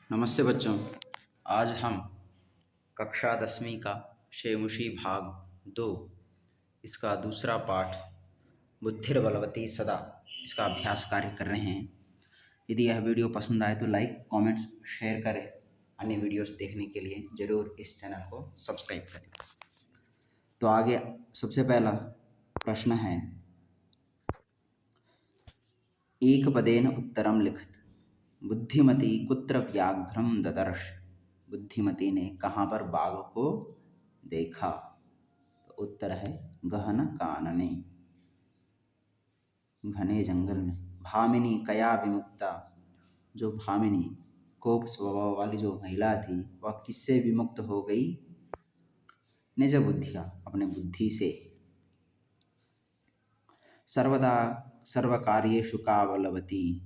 नमस्ते बच्चों। आज हम कक्षा 10वीं का शेमुशी भाग 2 इसका दूसरा पाठ बुद्धिर्बलवती सदा इसका अभ्यास कार्य कर रहे हैं। यदि यह वीडियो पसंद आए तो लाइक कमेंट्स शेयर करें। अन्य वीडियोस देखने के लिए ज़रूर इस चैनल को सब्सक्राइब करें। तो आगे सबसे पहला प्रश्न है, एकपदेन उत्तरम लिखत। बुद्धिमती कुत्र व्याघ्रम ददर्श। बुद्धिमती ने कहाँ पर बाघ को देखा? तो उत्तर है गहन कानने, घने जंगल में। भामिनी कया विमुक्ता। जो भामिनी कोप स्वभाव वाली जो महिला थी वह किससे विमुक्त हो गई? निज बुद्धिया, अपने बुद्धि से। सर्वदा सर्वकार्येषु का बलवती।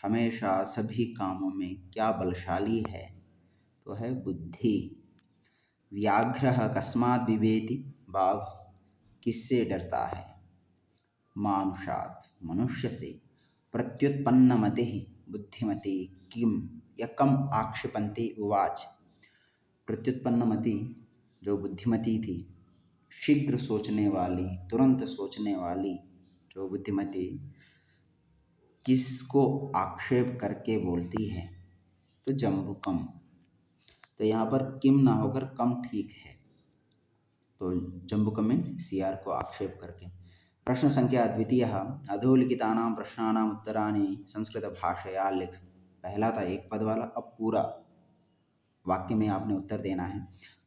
हमेशा सभी कामों में क्या बलशाली है? तो है बुद्धि। व्याघ्रः कस्मात् बिभेति। बाघ किससे डरता है? मानुषात्, मनुष्य से। प्रत्युत्पन्नमतिः। बुद्धिमती किम या कम आक्षिपन्ति उवाच। प्रत्युत्पन्नमति जो बुद्धिमती थी, शीघ्र सोचने वाली, तुरंत सोचने वाली जो बुद्धिमती किसको आक्षेप करके बोलती है? तो जम्बुकम। तो यहाँ पर किम ना होकर कम ठीक है। तो जम्बुकम में सीआर को आक्षेप करके। प्रश्न संख्या द्वितीय, अधोलिखितानां प्रश्नानां उत्तराणि संस्कृत भाषया लिख। पहला था एक पद वाला, अब पूरा वाक्य में आपने उत्तर देना है।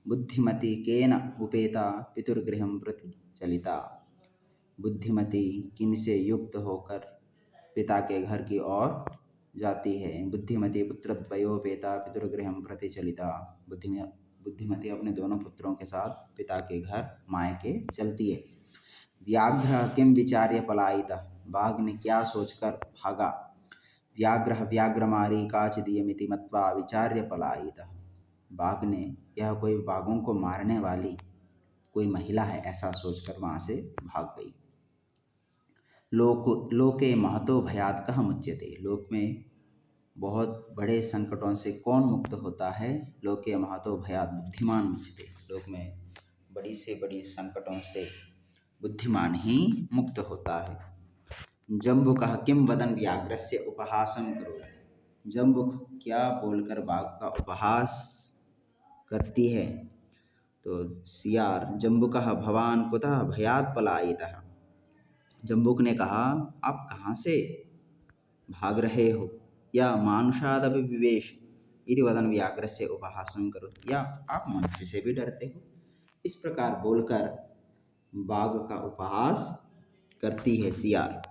बुद्धिमती केन उपेता पितुर्गृहं प्रति चलिता। बुद्धिमती किन से युक्त होकर पिता के घर की ओर जाती है? बुद्धिमती पुत्रद्वयोपेता पितुर्गृहं प्रति चलिता। बुद्धिमती अपने दोनों पुत्रों के साथ पिता के घर मायके चलती है। व्याघ्र किम विचार्य पलायितः। बाघ ने क्या सोचकर भागा? व्याघ्र व्याघ्रमारी काचिदीयमिति मत्वा विचार्य पलायितः। बाघ ने यह कोई बाघों को मारने वाली कोई महिला है ऐसा सोचकर वहाँ से भाग गई। लोके महतो भयात् कः मुच्यते। लोक में बहुत बड़े संकटों से कौन मुक्त होता है? लोके महतो भयात् बुद्धिमान मुच्यते। लोक में बड़ी से बड़ी संकटों से बुद्धिमान ही मुक्त होता है। जम्बुकः किं वदन् व्याघ्रस्य उपहासं करोति। जम्बुक क्या बोलकर बाघ का उपहास करती है? तो सियार, जम्बुकः भवान् कुतः भयात् पलायितः। जम्बुक ने कहा, आप कहाँ से भाग रहे हो? या मानुषादपि विवेश इति वदन् व्याघ्रस्य उपहासं करोति। या आप मनुष्य से भी डरते हो? इस प्रकार बोलकर बाघ का उपहास करती है सियार।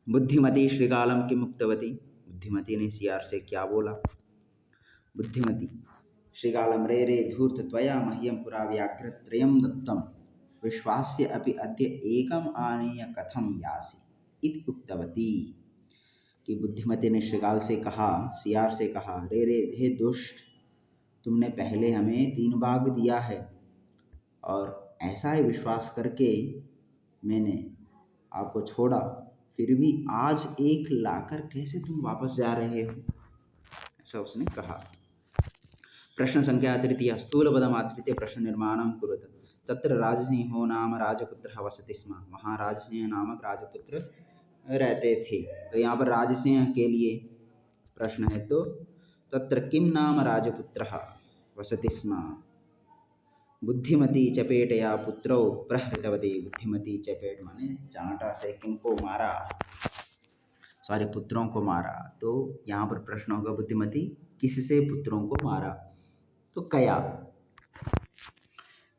बुद्धिमती श्रीकालं किम उक्तवती। बुद्धिमती ने सियार से क्या बोला? बुद्धिमती, श्रीकालं रे रे धूर्त त्वया मह्यं पुरा व्याघ्रत्रयं दत्तं विश्वास्य अपि अद्य एकम आनीय कथम यासि इति उक्तवती। कि बुद्धिमती ने श्रीकाल से कहा, सियार से कहा, रे रे हे दुष्ट, तुमने पहले हमें 3 बाघ दिया है और ऐसा ही विश्वास करके मैंने आपको छोड़ा, फिर भी आज एक लाकर कैसे तुम वापस जा रहे हो? ऐसा उसने कहा। प्रश्न संख्या तृतीय, स्थूलपदमाश्रित्य प्रश्न निर्माणं कुरुत। तत्र राजसिंहो नाम राजपुत्रः वसति स्म। वहाँ राजसिंह नामक राजपुत्र रहते थे। तो यहाँ पर राजसिंह के लिए प्रश्न है, तो तत्र किम नाम राजपुत्रः वसति स्म। बुद्धिमती चपेटया पुत्रौ प्रहृतवती। बुद्धिमती चपेट माने चांटा से किनको मारा? सारे पुत्रों को मारा। तो यहाँ पर प्रश्न होगा, बुद्धिमती किससे पुत्रों को मारा? तो कया।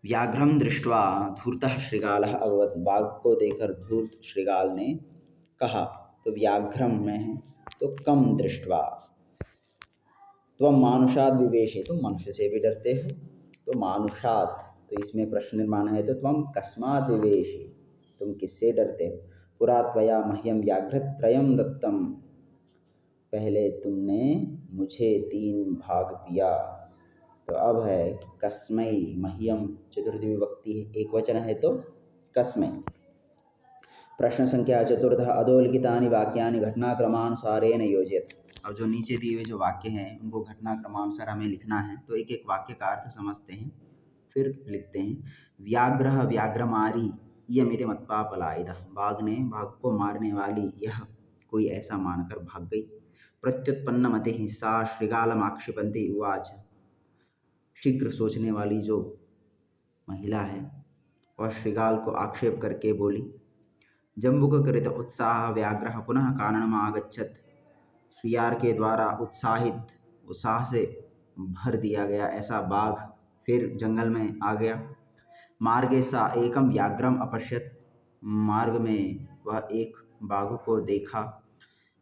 व्याघ्रम दृष्ट्वा धूर्तः श्रीगालः अभवत्। बाघ को देखकर धूर्त श्रीगाल ने कहा। तो व्याघ्रम में है तो कम दृष्ट्वा। त्वं मानुषात् विवेशे, तुम मनुष्य से भी डरते हो। तो मानुषात्, तो इसमें प्रश्न निर्माण है, तो त्वं कस्मात् विवेशे, तुम किससे डरते हो? पुरा त्वया मह्यं व्याघ्रत्रयं दत्तं। पहले तुमने मुझे 3 भाग दिया। तो अब है कस्मै मह्यम, चतुर्थी विभक्ति है, एक वचन है तो कस्मै। प्रश्न संख्या चतुर्थ, अधोलिखितानि वाक्यानि घटनाक्रमानुसारेण योजयतु। अब जो नीचे दिए हुए जो वाक्य हैं उनको घटना क्रमानुसार हमें लिखना है। तो एक एक वाक्य का अर्थ समझते हैं, फिर लिखते हैं। व्याघ्रः व्याघ्रमारी इयमिति मत्वा पलायितः। बाघ ने बाघ को मारने वाली यह कोई ऐसा मानकर भाग गई। प्रत्युत्पन्नमतिः सा शृगालमाक्षिपन्ती उवाच। शीघ्र सोचने वाली जो महिला है वह शृगाल को आक्षेप करके बोली। जम्बुककृत उत्साह व्याघ्रः पुनः काननमागच्छत्। शियार के द्वारा उत्साह से भर दिया गया ऐसा बाघ फिर जंगल में आ गया। मार्गे सा एकम व्याघ्रम अपश्यत। मार्ग में वह एक बाघ को देखा।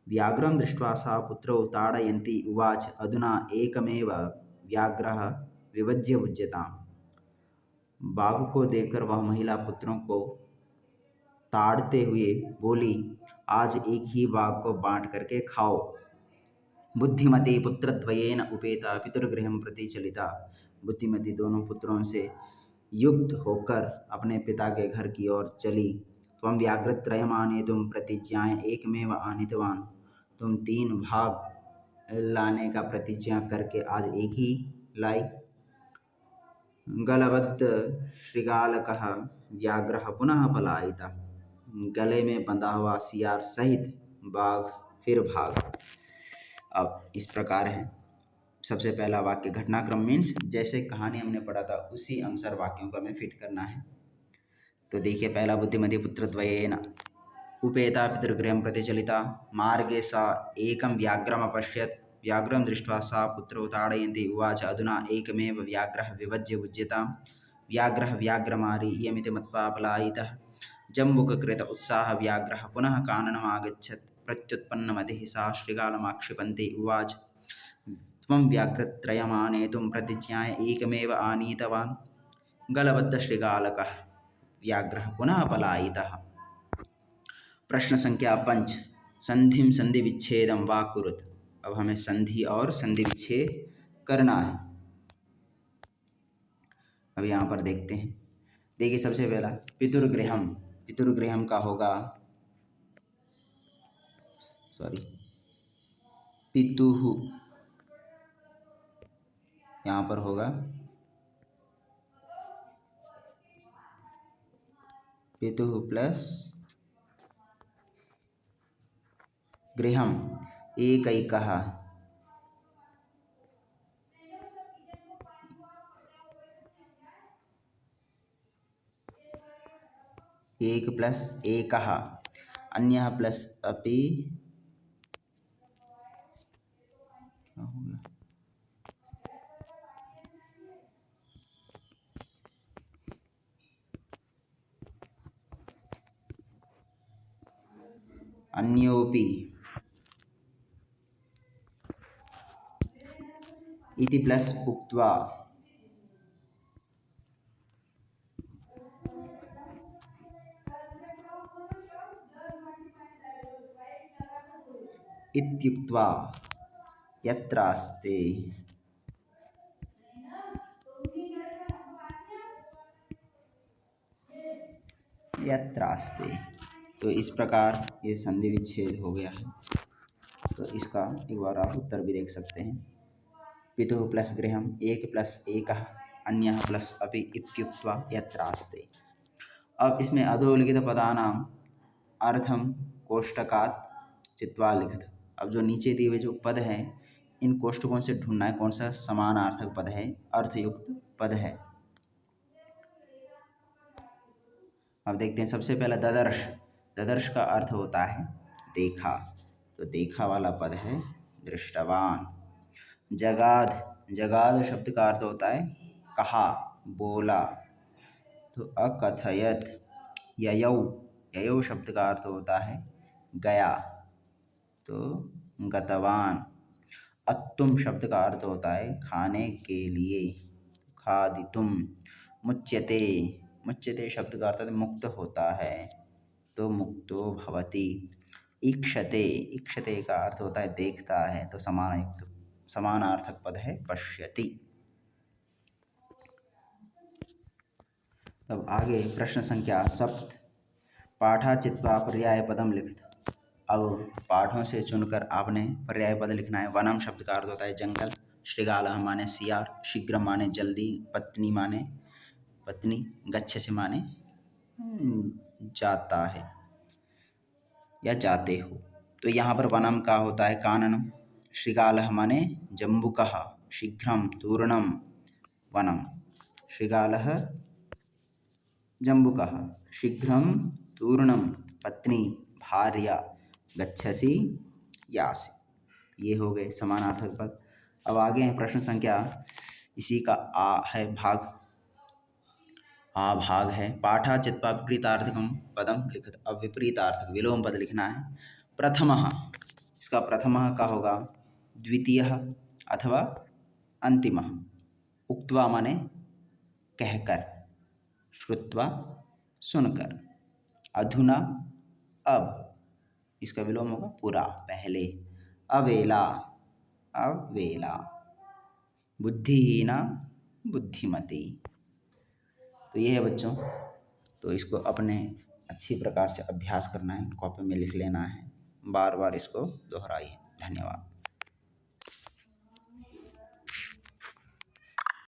व्याघ्रम दृष्ट्वा सा पुत्रौ ताडयन्ती उवाच अधुना एकमेव व्याघ्रः विभज्य भुज्यताम्। बाघ को देखकर वह महिला पुत्रों को ताड़ते हुए बोली, आज एक ही बाघ को बांट करके खाओ। बुद्धिमती पुत्रद्वयेन उपेता पितृगृहं प्रति चलिता। बुद्धिमती दोनों पुत्रों से युक्त होकर अपने पिता के घर की ओर चली। त्वं व्याघ्रत्रयम् आनेतुं प्रतिज्ञाय एकमेव आनीतवान्। तुम 3 भाग लाने का प्रतिज्ञा करके आज एक ही लाई। गलबद्ध शृगालकः व्याघ्रः पुनः पलायितः। गले में बंधा हुआ सियार सहित बाघ फिर भागा। अब इस प्रकार है। सबसे पहला वाक्य घटनाक्रम मीन्स जैसे कहानी हमने पढ़ा था उसी अनुसार वाक्यों को हमें फिट करना है। तो देखिए, पहला बुद्धिमती पुत्रद्वयेन उपेता पितृगृहं प्रति चलिता। मार्गे सा एकं व्याघ्रम् अपश्यत्। व्याघ्रं दृष्ट्वा सा पुत्रौ ताडयन्ती उवाच अधुना एकमेव व्याघ्रः विभज्य भुज्यताम्। व्याघ्रः व्याघ्रमारी इयमिति मत्वा पलायितः। जम्बुककृत उत्साह व्याघ्रः पुनः काननमागच्छत्। प्रत्युत्पन्नमतिः सा शृगालमाक्षिपन्ती उवाच त्वं व्याघ्रत्रयमानेतुं प्रतिज्ञाय एकमेव आनीतवान्। गलबद्धशृगालकः व्याघ्रः पुनः पलायितः। प्रश्न संख्या 5। संधिं संधि विच्छेदं वा कुरुत। अब हमें संधि और संधि विच्छेद करना है। अब यहाँ पर देखते हैं। देखिए, सबसे पहला पितृगृहम। पितृगृहम का होगा पितुः, यहाँ पर होगा पितुः प्लस गृहम एकैकः। एक प्लस एकः, अन्यः प्लस अपि अन्योपि इति प्लस उक्त्वा इत्युक्त्वा यत्रास्ते। यत्रास्ते। तो इस प्रकार ये संधि विच्छेद हो गया है। तो इसका एक बार आप उत्तर भी देख सकते हैं। पितुः प्लस गृहम एक प्लस एकः, अन्यः प्लस अपि इत्युक्त्वा यत्रास्ते। अब इसमें अधोलिखित पदानाम अर्थम कोष्टकात् चित्वा लिखित। अब जो नीचे दिए हुए जो पद हैं इन कोष्टकों से ढूंढना है कौन सा समानार्थक पद है, अर्थयुक्त पद है। अब देखते हैं। सबसे पहला ददर्श। ददर्श का अर्थ होता है देखा, तो देखा वाला पद है दृष्टवान। जगाद। जगाद शब्द का अर्थ होता है कहा, बोला, तो अकथयत। ययौ। ययौ शब्द का अर्थ होता है गया, तो गतवान। अत्तुम शब्द का अर्थ होता है खाने के लिए, खादितुम। मुच्यते। मुच्यते शब्द का अर्थ मुक्त होता है, तो मुक्तो भवति। ईक्षते। ईक्षते का अर्थ होता है देखता है, तो समानार्थक पद है पश्यति। तब आगे प्रश्न संख्या 7। पाठा चित्वा पर्याय पदम लिखित। अब पाठों से चुनकर आपने पर्याय पद लिखना है। वनम शब्द का अर्थ होता है जंगल, श्रृगालः माने सियार, शीघ्र माने जल्दी, पत्नी माने पत्नी, गच्छसि माने जाता है या जाते हो। तो यहाँ पर वनम का होता है काननम, श्रृगालः माने जम्बुकः, शीघ्रम तूर्णम वनम, श्रृगालः जम्बुकः, शीघ्रम तूर्णम पत्नी भार्या, गच्छसि यासि। ये हो गए समानार्थक पद। अब आगे हैं प्रश्न संख्या, इसी का आ है भाग, आ भाग है। पाठा चित्वा विपरीतार्थकम पदम लिखत। अब विपरीतार्थक विलोम पद लिखना है। प्रथमः, इसका प्रथमः का होगा द्वितीयः अथवा अंतिमः। उक्त्वा माने कहकर, श्रुत्वा सुनकर, अधुना अब, इसका विलोम होगा पुरा पहले, अवेला अवेला, बुद्धिहीना बुद्धिमती। तो ये है बच्चों, तो इसको अपने अच्छी प्रकार से अभ्यास करना है, कॉपी में लिख लेना है, बार बार इसको दोहराइए। धन्यवाद।